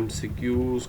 MCQs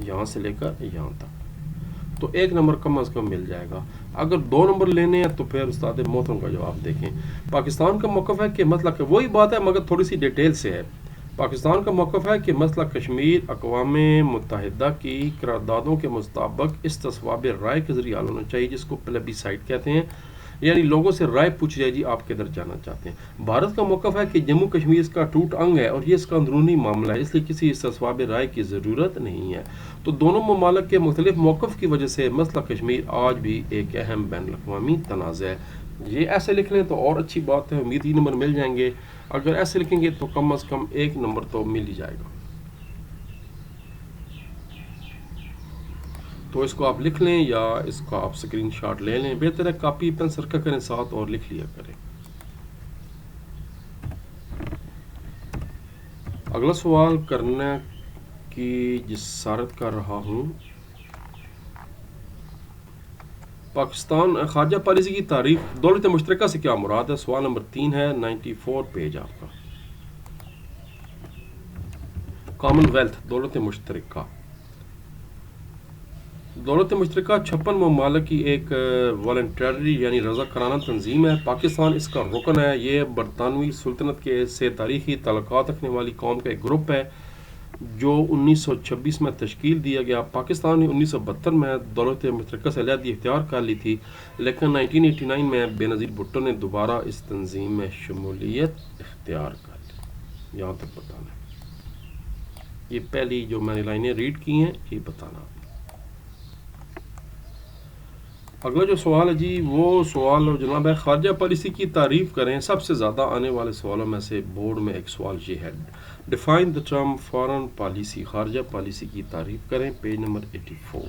یہاں سے لے کر یہاں تک، تو 1 نمبر کم از کم مل جائے گا۔ اگر 2 نمبر لینے ہیں تو پھر استاد محترم کا جواب دیکھیں۔ پاکستان کا موقف ہے کہ مسئلہ وہی بات ہے مگر تھوڑی سی ڈیٹیل سے ہے۔ پاکستان کا موقف ہے کہ مسئلہ کشمیر اقوام متحدہ کی قراردادوں کے مطابق استصواب رائے کے ذریعے حل ہونا چاہیے، جس کو پلیبیسائٹ کہتے ہیں، یعنی لوگوں سے رائے پوچھی جائے جی آپ کدھر جانا چاہتے ہیں۔ بھارت کا موقف ہے کہ جموں کشمیر اس کا ٹوٹ انگ ہے اور یہ اس کا اندرونی معاملہ ہے، اس لیے کسی استصواب رائے کی ضرورت نہیں ہے۔ تو دونوں ممالک کے مختلف موقف کی وجہ سے مسئلہ کشمیر آج بھی ایک اہم بین الاقوامی تنازع ہے۔ یہ ایسے لکھ لیں تو اور اچھی بات ہے، امید 3 نمبر مل جائیں گے۔ اگر ایسے لکھیں گے تو کم از کم 1 نمبر تو مل ہی جائے گا۔ تو اس کو آپ لکھ لیں یا اس کا آپ اسکرین شاٹ لے لیں، بہتر ہے کاپی پین سرکہ کریں ساتھ اور لکھ لیا کریں۔ اگلا سوال کرنے کی جسارت کر رہا ہوں۔ پاکستان خارجہ پالیسی کی تعریف دولت مشترکہ سے کیا مراد ہے؟ سوال نمبر 3 ہے، 94 پیج آپ کا۔ کامن ویلتھ دولت مشترکہ، دولت مشترکہ 56 ممالک کی ایک والنٹری یعنی رضاکارانہ تنظیم ہے۔ پاکستان اس کا رکن ہے۔ یہ برطانوی سلطنت سے تاریخی تعلقات رکھنے والی قوم کا ایک گروپ ہے جو 1926 میں تشکیل دیا گیا۔ پاکستان نے 1972 میں دولت مشترکہ سے علیحدگی اختیار کر لی تھی، لیکن 1989 میں بے نظیر بھٹو نے دوبارہ اس تنظیم میں شمولیت اختیار کر لی۔ یہاں تک بتانا ہے، یہ پہلی جو میں نے لائنیں ریڈ کی ہیں یہ بتانا۔ اگلا جو سوال ہے جی وہ سوال جناب ہے خارجہ پالیسی کی تعریف کریں۔ سب سے زیادہ آنے والے سوالوں میں سے بورڈ میں ایک سوال یہ ہے، define the term foreign policy, خارجہ پالیسی کی تعریف کریں، پیج نمبر 84۔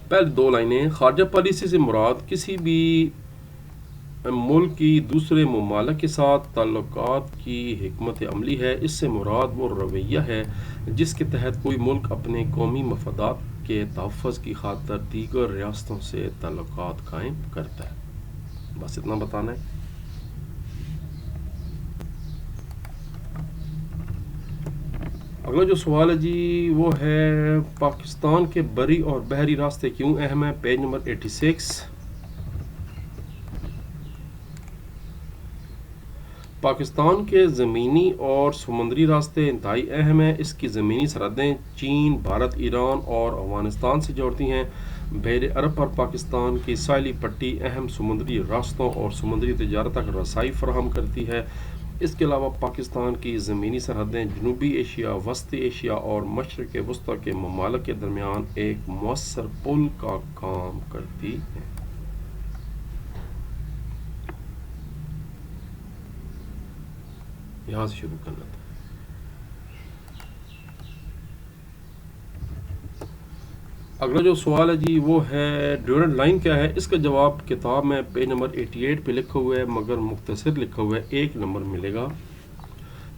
پہلے 2 لائنیں، خارجہ پالیسی سے مراد کسی بھی ملک کی دوسرے ممالک کے ساتھ تعلقات کی حکمت عملی ہے۔ اس سے مراد وہ رویہ ہے جس کے تحت کوئی ملک اپنے قومی مفادات کے تحفظ کی خاطر دیگر ریاستوں سے تعلقات قائم کرتا ہے۔ بس اتنا بتانا ہے۔ اگلا جو سوال ہے جی وہ ہے پاکستان کے بری اور بحری راستے کیوں اہم ہیں، پیج نمبر 86۔ پاکستان کے زمینی اور سمندری راستے انتہائی اہم ہیں۔ اس کی زمینی سرحدیں چین، بھارت، ایران اور افغانستان سے جوڑتی ہیں۔ بحر عرب پر پاکستان کی ساحلی پٹی اہم سمندری راستوں اور سمندری تجارت تک رسائی فراہم کرتی ہے۔ اس کے علاوہ پاکستان کی زمینی سرحدیں جنوبی ایشیا، وسطی ایشیا اور مشرق وسطیٰ کے ممالک کے درمیان ایک مؤثر پل کا کام کرتی ہیں۔ یہاں سے شروع کرنا تھا۔ اگلا جو سوال ہے جی وہ ہے ڈیورنٹ لائن کیا ہے؟ اس کا جواب کتاب میں پیج نمبر 88 پہ لکھا ہوا ہے مگر مختصر لکھا ہوا ہے، 1 نمبر ملے گا۔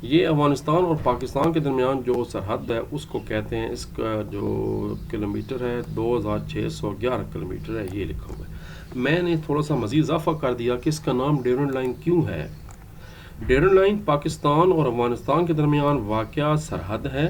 یہ افغانستان اور پاکستان کے درمیان جو سرحد ہے اس کو کہتے ہیں، اس کا جو کلومیٹر ہے 2611 کلومیٹر ہے، یہ لکھا ہوا ہے۔ میں نے تھوڑا سا مزید اضافہ کر دیا کہ اس کا نام ڈیورنٹ لائن کیوں ہے۔ ڈیورنٹ لائن پاکستان اور افغانستان کے درمیان واقع سرحد ہے۔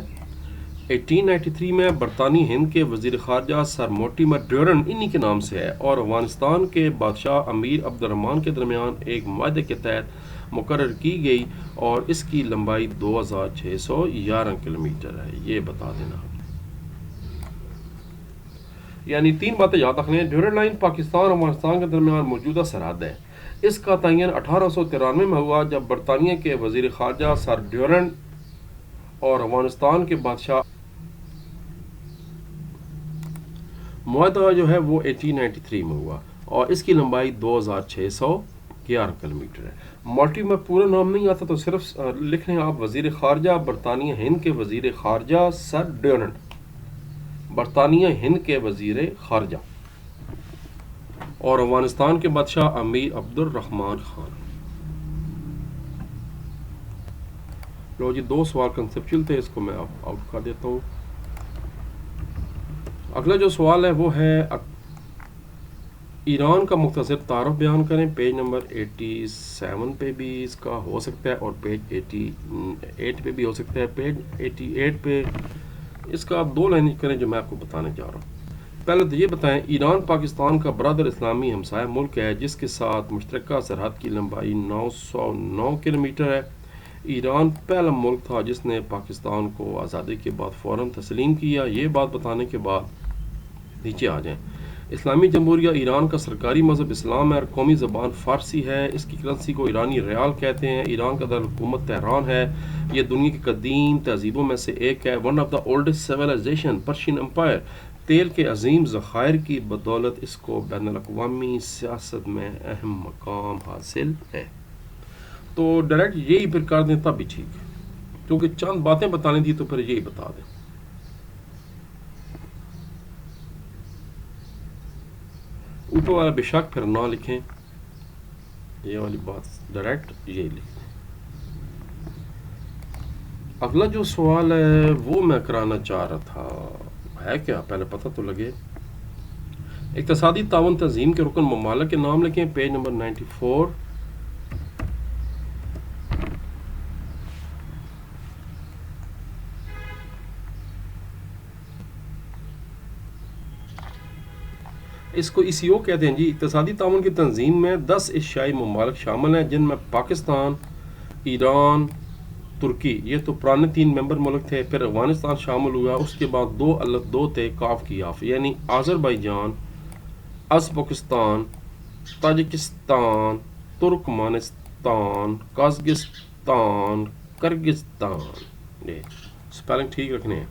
1893 میں برطانوی ہند کے وزیر خارجہ سر موٹیمر ڈیورنٹ انہی کے نام سے ہے اور افغانستان کے بادشاہ امیر عبد الرحمن کے درمیان ایک معاہدے کے تحت مقرر کی گئی اور اس کی لمبائی 2611 کلومیٹر ہے، یہ بتا دینا۔ یعنی 3 باتیں یاد رکھنے، ڈیورنٹ لائن پاکستان اور افغانستان کے درمیان موجودہ سرحد ہے۔ اس کا تعین 1893 میں ہوا جب برطانیہ کے وزیر خارجہ سر ڈیورنٹ اور افغانستان کے بادشاہ معاہدہ جو ہے وہ 1893 میں ہوا اور اس کی لمبائی 2611 کلومیٹر ہے۔ مالٹی میں پورا نام نہیں آتا تو صرف لکھ لیں آپ وزیر خارجہ برطانیہ ہند کے وزیر خارجہ سر ڈیورنٹ، برطانیہ ہند کے وزیر خارجہ اور افغانستان کے بادشاہ امیر عبد الرحمن خان۔ لو جی 2 سوال کنسپچل تھے، اس کو میں آؤٹ کر دیتا ہوں۔ اگلا جو سوال ہے وہ ہے ایران کا مختصر تعارف بیان کریں، پیج نمبر 87 پہ بھی اس کا ہو سکتا ہے اور پیج 88 پہ بھی ہو سکتا ہے۔ پیج 88 پہ اس کا آپ 2 لائنیں کریں جو میں آپ کو بتانے جا رہا ہوں۔ پہلے تو یہ بتائیں، ایران پاکستان کا برادر اسلامی ہمسایہ ملک ہے جس کے ساتھ مشترکہ سرحد کی لمبائی 909 کلومیٹر ہے۔ ایران پہلا ملک تھا جس نے پاکستان کو آزادی کے بعد فوراً تسلیم کیا۔ یہ بات بتانے کے بعد نیچے آ جائیں۔ اسلامی جمہوریہ ایران کا سرکاری مذہب اسلام ہے اور قومی زبان فارسی ہے۔ اس کی کرنسی کو ایرانی ریال کہتے ہیں۔ ایران کا دارالحکومت تہران ہے۔ یہ دنیا کی قدیم تہذیبوں میں سے ایک ہے۔ One of the oldest civilization, Persian empire. تیل کے عظیم ذخائر کی بدولت اس کو بین الاقوامی سیاست میں اہم مقام حاصل ہے۔ تو ڈائریکٹ یہی پھر کر دیں تب بھی ٹھیک ہے، کیونکہ چند باتیں بتانے تھی تو پھر یہی بتا دیں۔ اوپر والا بے شک پھر نہ لکھیں، یہ والی بات ڈائریکٹ یہی لکھ دیں۔ اگلا جو سوال ہے وہ میں کرانا چاہ رہا تھا، ہے کیا پہلے پتہ تو لگے۔ اقتصادی تعاون تنظیم کے رکن ممالک کے نام لکھیں، پیج نمبر 94۔ اس کو ECO کہتے ہیں جی۔ اقتصادی تعاون کی تنظیم میں 10 ایشیائی ممالک شامل ہیں جن میں پاکستان، ایران، ترکی، یہ تو پرانے 3 ممبر ملک تھے، پھر افغانستان شامل ہوا، اس کے بعد 2 الف 2 تھے کاف کی آف، یعنی Azerbaijan, Uzbekistan, Tajikistan, Turkmenistan, Kazakhstan, Kyrgyzstan. یہ سپیلنگ ٹھیک رکھنے ہیں۔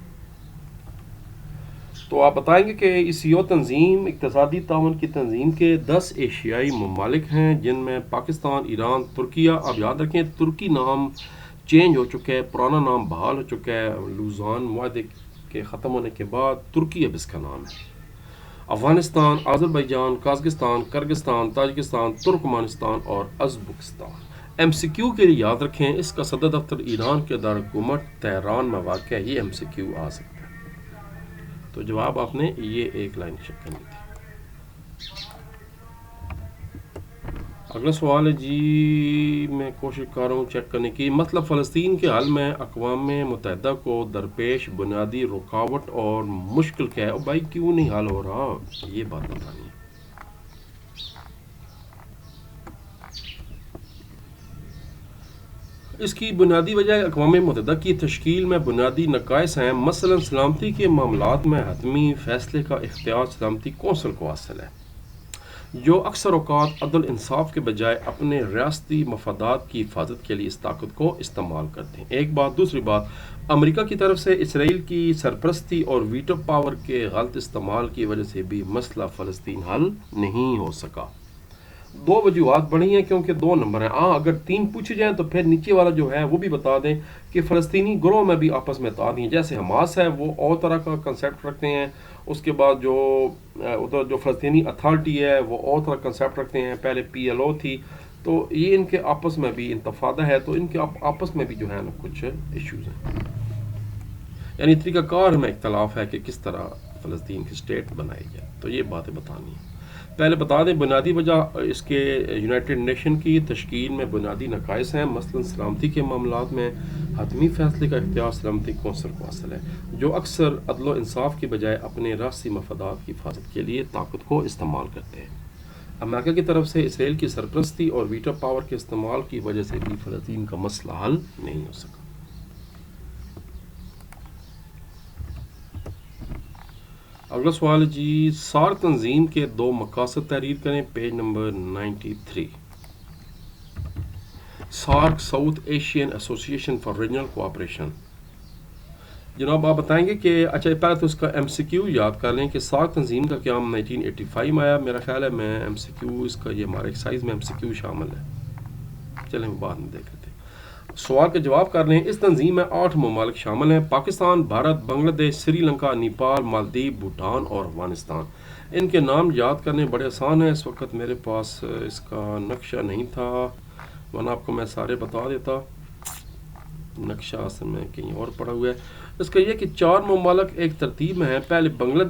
تو آپ بتائیں گے کہ ECO تنظیم اقتصادی تعاون کی تنظیم کے 10 ایشیائی ممالک ہیں جن میں پاکستان، ایران، ترکیہ۔ اب یاد رکھیں ترکی نام چینج ہو چکا ہے، پرانا نام بحال ہو چکا ہے، لوزان معاہدے کے ختم ہونے کے بعد ترکی اب اس کا نام ہے۔ Afghanistan, Azerbaijan, Kazakhstan, Kyrgyzstan, Tajikistan, Turkmenistan اور ازبکستان۔ MCQ کے لیے یاد رکھیں اس کا صدر دفتر ایران کے دارالحکومت تہران میں واقع ہے۔ یہ MCQ آ سکتا ہے۔ تو جواب آپ نے یہ 1 لائن چیک کرنی تھی۔ اگلا سوال ہے جی، میں کوشش کر رہا ہوں چیک کرنے کی۔ مطلب فلسطین کے حل میں اقوام متحدہ کو درپیش بنیادی رکاوٹ اور مشکل کیا ہے؟ بھائی کیوں نہیں حل ہو رہا، یہ بات بتانی ہے۔ اس کی بنیادی وجہ اقوام متحدہ کی تشکیل میں بنیادی نقائص ہیں، مثلا سلامتی کے معاملات میں حتمی فیصلے کا اختیار سلامتی کونسل کو حاصل ہے، جو اکثر اوقات عدل انصاف کے بجائے اپنے ریاستی مفادات کی حفاظت کے لیے اس طاقت کو استعمال کرتے ہیں۔ ایک بات۔ دوسری بات، امریکہ کی طرف سے اسرائیل کی سرپرستی اور ویٹو پاور کے غلط استعمال کی وجہ سے بھی مسئلہ فلسطین حل نہیں ہو سکا۔ 2 وجوہات بڑھی ہیں کیونکہ 2 نمبر ہیں۔ اگر 3 پوچھے جائیں تو پھر نیچے والا جو ہے وہ بھی بتا دیں کہ فلسطینی گروہ میں بھی آپس میں تعدی ہیں، جیسے حماس ہے وہ اور طرح کا کنسیپٹ رکھتے ہیں، اس کے بعد جو ادھر جو فلسطینی اتھارٹی ہے وہ اور طرح کنسیپٹ رکھتے ہیں، پہلے PLO تھی، تو یہ ان کے آپس میں بھی انتفاضہ ہے، تو ان کے آپس میں بھی جو ہے نا کچھ ایشوز ہیں، یعنی طریقہ کار میں اختلاف ہے کہ کس طرح فلسطین کی اسٹیٹ بنائی جائے۔ تو یہ باتیں بتانی ہیں۔ پہلے بتا دیں بنیادی وجہ اس کے یونائٹڈ نیشن کی تشکیل میں بنیادی نقائص ہیں، مثلا سلامتی کے معاملات میں حتمی فیصلے کا اختیار سلامتی کونسل کو حاصل ہے، جو اکثر عدل و انصاف کی بجائے اپنے ریاستی مفادات کی حفاظت کے لیے طاقت کو استعمال کرتے ہیں۔ امریکہ کی طرف سے اسرائیل کی سرپرستی اور ویٹو پاور کے استعمال کی وجہ سے بھی فلسطین کا مسئلہ حل نہیں ہو سکا۔ اگلا سوال جی، سارک تنظیم کے 2 مقاصد تحریر کریں، page number 93۔ SAARC south Asian ایسوسی ایشن فار ریجنل کوآپریشن۔ جناب آپ بتائیں گے کہ اچھا پہلے تو اس کا MCQ یاد کر لیں کہ سارک تنظیم کا قیام 1985 میں آیا، میرا خیال ہے میں MCQ اس کا یہ ہمارے ایکسرسائز میں MCQ شامل ہے، چلیں بعد میں دیکھ لیتے ہیں۔ سوال کا جواب کر لیں۔ اس تنظیم میں 8 ممالک شامل ہیں، پاکستان، بھارت، بنگلہ دیش، سری لنکا، نیپال، مالدیپ، بھوٹان اور افغانستان۔ ان کے نام یاد کرنے بڑے آسان ہیں، اس وقت میرے پاس اس کا نقشہ نہیں تھا ورنہ آپ کو میں سارے بتا دیتا، نقشہ اصل میں کہیں اور پڑا ہوا ہے۔ اس کا یہ کہ 4 ممالک ایک ترتیب میں ہیں. پہلے بنگلہ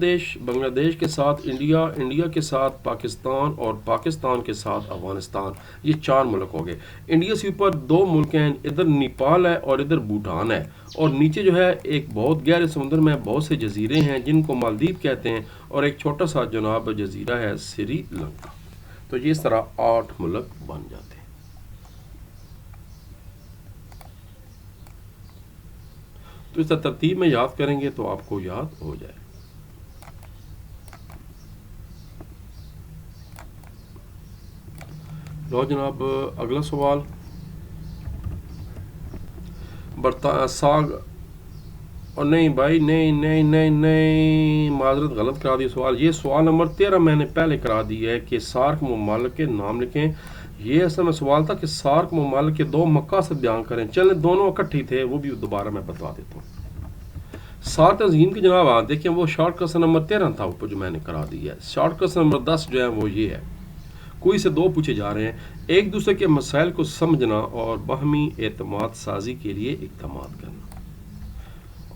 دیش کے ساتھ انڈیا کے ساتھ پاکستان اور پاکستان کے ساتھ افغانستان. یہ 4 ملک ہو گئے. انڈیا سے اوپر 2 ملک ہیں, ادھر نیپال ہے اور ادھر بھوٹان ہے, اور نیچے جو ہے ایک بہت گہرے سمندر میں بہت سے جزیرے ہیں جن کو مالدیپ کہتے ہیں, اور ایک چھوٹا سا جناب جزیرہ ہے سری لنکا. تو یہ اس طرح 8 ملک بن جاتے ہیں. تو اس ترتیب میں یاد کریں گے تو آپ کو یاد ہو جائے. لو جناب اگلا سوال. ساگ اور نہیں بھائی نہیں معذرت غلط کرا دی سوال. یہ سوال نمبر 13 میں نے پہلے کرا دی ہے کہ سارک ممالک کے نام لکھیں. یہ اصل میں سوال تھا کہ سارک ممالک کے 2 مقاصد بیان کریں. چلیں دونوں اکٹھے تھے, وہ بھی دوبارہ میں بتا دیتا ہوں. سارک تنظیم کی جناب دیکھیں وہ شارٹ کوسچن نمبر 13 تھا اوپر جو میں نے کرا دی ہے. شارٹ کوسچن نمبر 10 جو ہے وہ یہ ہے. کوئی سے 2 پوچھے جا رہے ہیں. ایک دوسرے کے مسائل کو سمجھنا اور باہمی اعتماد سازی کے لیے اقدامات کرنا.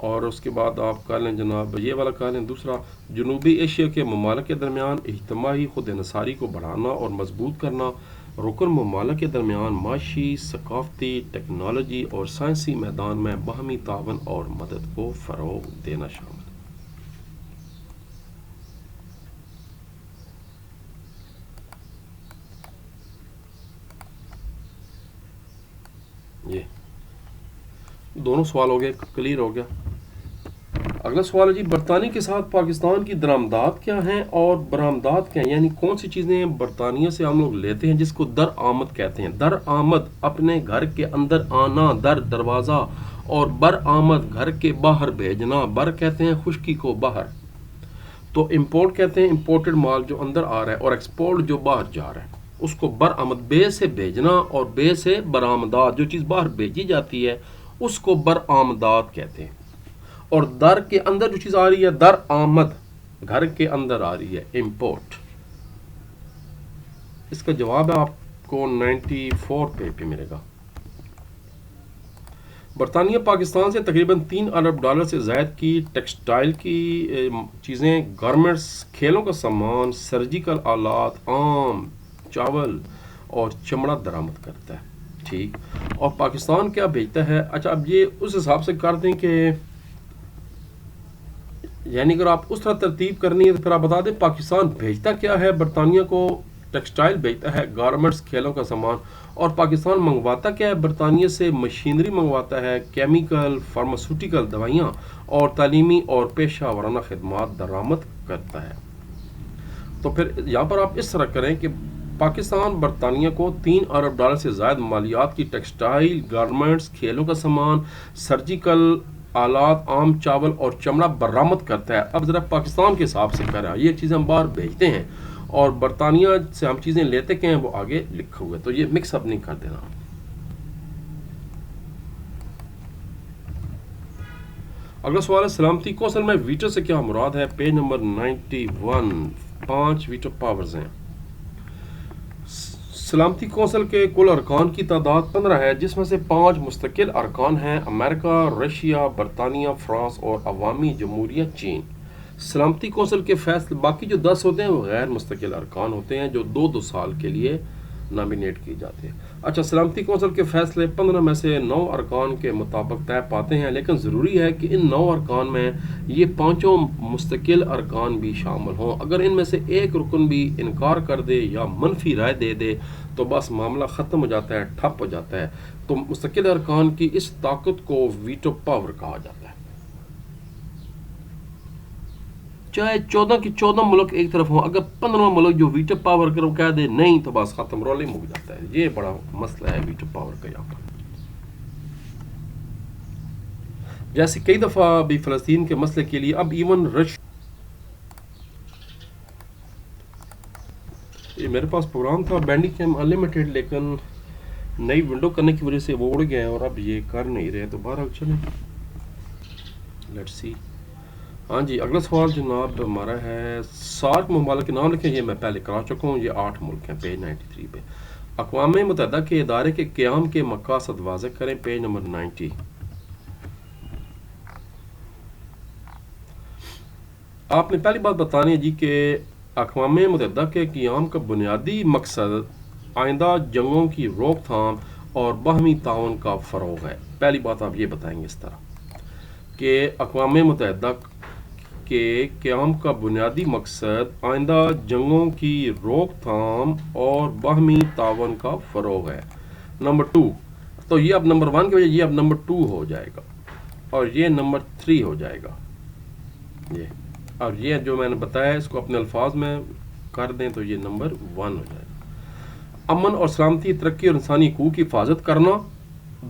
اور اس کے بعد آپ کر لیں جناب یہ والا کر لیں دوسرا. جنوبی ایشیا کے ممالک کے درمیان اجتماعی خود انحصاری کو بڑھانا اور مضبوط کرنا. رکن ممالک کے درمیان معاشی، ثقافتی، ٹیکنالوجی اور سائنسی میدان میں باہمی تعاون اور مدد کو فروغ دینا شامل ہے. یہ دونوں سوال ہو گئے, کلیئر ہو گیا. اگلا سوال ہے جی برطانیہ کے ساتھ پاکستان کی درآمدات کیا ہیں اور برآمدات کیا ہیں, یعنی کون سی چیزیں برطانیہ سے ہم لوگ لیتے ہیں جس کو درآمد کہتے ہیں. درآمد اپنے گھر کے اندر آنا, در دروازہ, اور برآمد گھر کے باہر بھیجنا. بر کہتے ہیں خشکی کو, باہر. تو امپورٹ کہتے ہیں امپورٹڈ مال جو اندر آ رہا ہے, اور ایکسپورٹ جو باہر جا رہا ہے اس کو برآمد. بے سے بھیجنا اور بے سے برآمدات, جو چیز باہر بھیجی جاتی ہے اس کو برآمدات کہتے ہیں. اور در کے اندر جو چیز آ رہی ہے درآمد, گھر کے اندر آ رہی ہے, امپورٹ. اس کا جواب ہے آپ کو 94 پہ ملے گا. برطانیہ پاکستان سے تقریباً $3 ارب سے زائد کی ٹیکسٹائل کی چیزیں, گارمنٹس, کھیلوں کا سامان, سرجیکل آلات, آم, چاول اور چمڑا درآمد کرتا ہے. ٹھیک. اور پاکستان کیا بھیجتا ہے؟ اچھا اب یہ اس حساب سے کر دیں کہ یعنی اگر آپ اس طرح ترتیب کرنی ہے تو پھر آپ بتا دیں پاکستان بھیجتا کیا ہے. برطانیہ کو ٹیکسٹائل بھیجتا ہے, گارمنٹس, کھیلوں کا سامان. اور پاکستان منگواتا کیا ہے؟ برطانیہ سے مشینری منگواتا ہے, کیمیکل, فارماسیوٹیکل, دوائیاں, اور تعلیمی اور پیشہ ورانہ خدمات درآمد کرتا ہے. تو پھر یہاں پر آپ اس طرح کریں کہ پاکستان برطانیہ کو $3 ارب سے زائد مالیات کی ٹیکسٹائل, گارمنٹس, کھیلوں کا سامان, سرجیکل آلات, آم, چاول اور چمڑا برآمد کرتا ہے. اب ذرا پاکستان کے حساب سے کر رہا ہے, یہ چیزیں ہم باہر بھیجتے ہیں اور برطانیہ سے ہم چیزیں لیتے کہ ہیں وہ آگے لکھا ہوا ہے, تو یہ مکس اپ نہیں کر دینا. اگلا سوال ہے سلامتی کونسل میں ویٹو سے کیا مراد ہے؟ Page number 91. 5 ویٹو پاورز ہیں. سلامتی کونسل کے کل ارکان کی تعداد 15 ہے, جس میں سے 5 مستقل ارکان ہیں: امریکہ, رشیا, برطانیہ, فرانس اور عوامی جمہوریہ چین. سلامتی کونسل کے فیصلے, باقی جو 10 ہوتے ہیں وہ غیر مستقل ارکان ہوتے ہیں جو 2 سال کے لیے نامینیٹ کیے جاتے ہیں. اچھا, سلامتی کونسل کے فیصلے 15 میں سے 9 ارکان کے مطابق طے پاتے ہیں, لیکن ضروری ہے کہ ان 9 ارکان میں یہ 5 مستقل ارکان بھی شامل ہوں. اگر ان میں سے ایک رکن بھی انکار کر دے یا منفی رائے دے دے تو بس معاملہ ختم ہو جاتا ہے, ٹھپ ہو جاتا ہے. تو مستقل ارکان کی اس طاقت کو ویٹو پاور کہا جاتا ہے. چاہے 14 کی 14 ملک ایک طرف ہوں, اگر 15 ملک جو ویٹو پاور کرو کہہ دے نہیں تو بس ختم, رولنگ ہو جاتا ہے. یہ بڑا مسئلہ ہے ویٹو پاور کا یہاں پر. جیسے کئی دفعہ بھی فلسطین کے مسئلے کے لیے اب ایون یہ میرے پاس پروگرام تھا بینڈی کیم انلمیٹڈ, لیکن نئی ونڈو کرنے کی وجہ سے وہ اڑ گئے اور اب یہ کر نہیں رہے. تو بہرحال چلیں, لیٹس سی. ہاں جی, اگلا سوال جناب ہمارا ہے سارک ممالک کے نام لکھیں. یہ میں پہلے کرا چکا ہوں, یہ 8 ملک ہیں, پیج 93 پہ. اقوام متحدہ کے ادارے کے قیام کے مقاصد واضح کریں, پیج نمبر 90. آپ نے پہلی بات بتانی ہے جی کہ اقوام متحدہ کے قیام کا بنیادی مقصد آئندہ جنگوں کی روک تھام اور باہمی تعاون کا فروغ ہے. پہلی بات آپ یہ بتائیں گے اس طرح کہ اقوام متحدہ کے قیام کا بنیادی مقصد آئندہ جنگوں کی روک تھام اور باہمی تعاون کا فروغ ہے. نمبر 2 تو یہ اب نمبر 1 کی وجہ یہ اب نمبر 2 ہو جائے گا اور یہ نمبر 3 ہو جائے گا. اور یہ جو میں نے بتایا اس کو اپنے الفاظ میں کر دیں تو یہ نمبر 1 ہو جائے گا. امن اور سلامتی، ترقی اور انسانی حقوق کی حفاظت کرنا،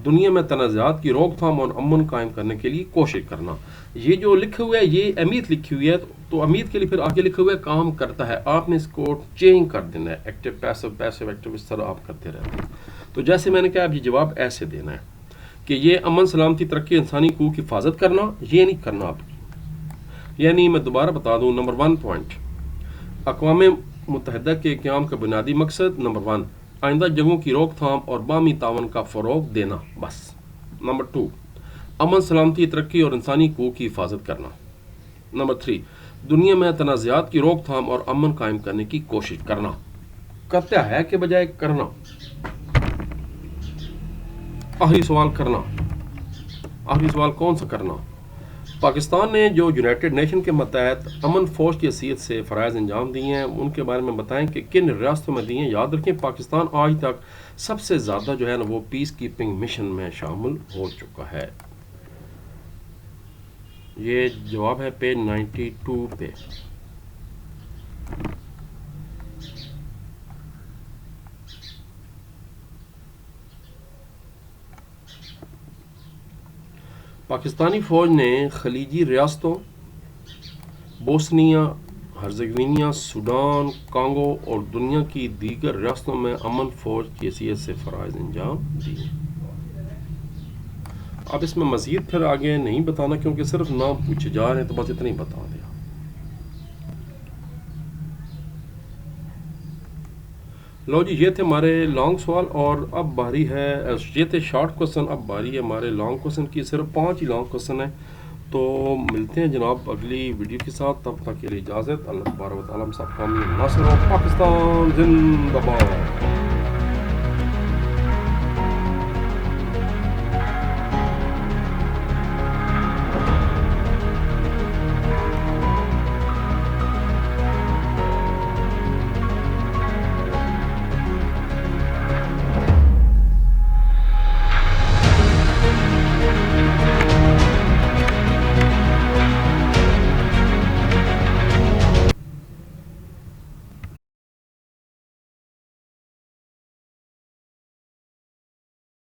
دنیا میں تنازعات کی روک تھام اور امن قائم کرنے کے لیے کوشش کرنا. یہ جو لکھا ہوا ہے یہ اہمیت لکھی ہوئی ہے تو اہمیت کے لیے پھر آگے لکھا ہوا ہے کام کرتا ہے. آپ نے اس کو چینج کر دینا ہے، ایکٹیو پیسو پیسو ایکٹیو، اس طرح آپ کرتے رہتے ہیں. تو جیسے میں نے کہا اب یہ جواب ایسے دینا ہے کہ یہ امن، سلامتی، ترقی، انسانی حقوق کی حفاظت کرنا، یہ نہیں کرنا آپ کی. یعنی میں دوبارہ بتا دوں، نمبر 1 پوائنٹ اقوام متحدہ کے قیام کا بنیادی مقصد نمبر 1 آئندہ جنگوں کی روک تھام اور باہمی تعاون کا فروغ دینا بس. نمبر 2 امن، سلامتی، ترقی اور انسانی حقوق کی حفاظت کرنا. نمبر 3 دنیا میں تنازعات کی روک تھام اور امن قائم کرنے کی کوشش کرنا. کرتا ہے کہ بجائے کرنا. آخری سوال کرنا. آخری سوال کون سا کرنا؟ پاکستان نے جو یونائٹڈ نیشن کے متحد امن فوج کی حیثیت سے فرائض انجام دیے ہیں ان کے بارے میں بتائیں کہ کن ریاستوں میں دیے ہیں. یاد رکھیں پاکستان آج تک سب سے زیادہ جو ہے نا وہ پیس کیپنگ مشن میں شامل ہو چکا ہے. یہ جواب ہے پیج 92 پہ. پاکستانی فوج نے خلیجی ریاستوں بوسنیا ہرزیگوینیا، سوڈان، کانگو اور دنیا کی دیگر ریاستوں میں امن فوج کی حیثیت سے فرائض انجام دیے. اب اس میں مزید پھر آگے نہیں بتانا کیونکہ صرف نام پوچھے جا رہے ہیں تو بس اتنا ہی بتا دیا. لو جی یہ تھے ہمارے لانگ سوال اور اب باری ہے، یہ تھے شارٹ کوسچن، اب باری ہے ہمارے لانگ کوسچن کی. صرف 5 ہی لانگ کوسچن ہیں. تو ملتے ہیں جناب اگلی ویڈیو کے ساتھ، تب تک کے لیے اجازت. اللہ تبارک و تعالیٰ ہم سب کا امین ناصر ہو. پاکستان زندہ باد.